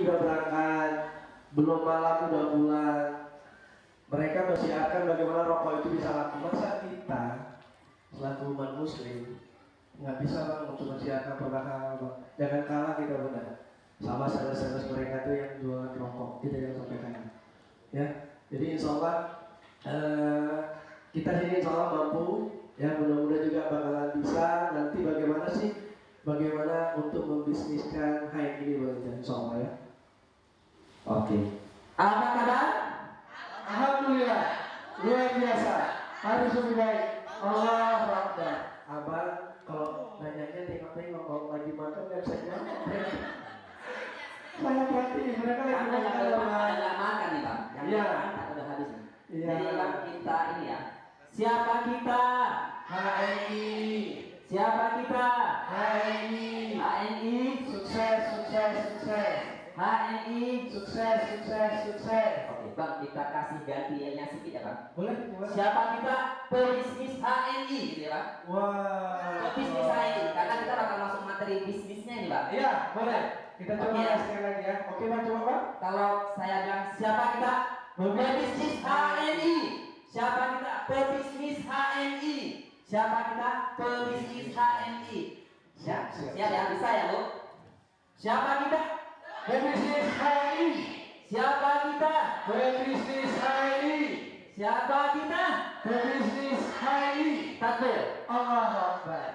udah berangkat, belum malam udah pulang. Mereka mensiarkan bagaimana rokok itu bisa laku. Masa kita selaku umat muslim nggak bisa bang untuk mensiarkan perkataan bang. Jangan kalah kita benar sama sales-sales mereka tuh yang jualan rokok. Kita yang sampaikan ya. Jadi insya Allah kita sini insya Allah mampu ya, mudah-mudahan juga bakalan bisa. Nanti bagaimana untuk membisniskan HM ini bang, insya Allah ya. Oke. Apa kabar? Alhamdulillah, luar biasa, harus lebih baik. Allah Akbar. Abang kalau nanyanya tengok-tengok, kalau lagi makan nggak bisa jawab. Saya perhatiin mereka lagi makan. Ada nggak makan nih bang? Yang makan udah habis nih. Jadi bang kita ini ya. Siapa kita? HNI. Siapa kita? HNI. HNI. Sukses, sukses, sukses. HNI. Sukses, sukses, sukses. Oke bang, kita kasih ganti yang sedikit ya bang. Boleh, boleh. Siapa kita? Pebisnis HNI gitu ya bang. Wah. Pebisnis HNI, karena kita bakal masuk materi bisnisnya nih bang. Iya, boleh. Kita coba ya. sekali lagi ya. Oke bang, coba bang. Kalau saya bilang siapa kita? Pebisnis HNI. Siapa kita? Pebisnis HNI. Siapa kita? Pebisnis HNI. Siap ya, bisa ya bu? Siapa kita? Pebisnis HNI. Siapa kita? Pebisnis HNI. Siapa kita? Pebisnis HNI. Takbir. Allah Akbar.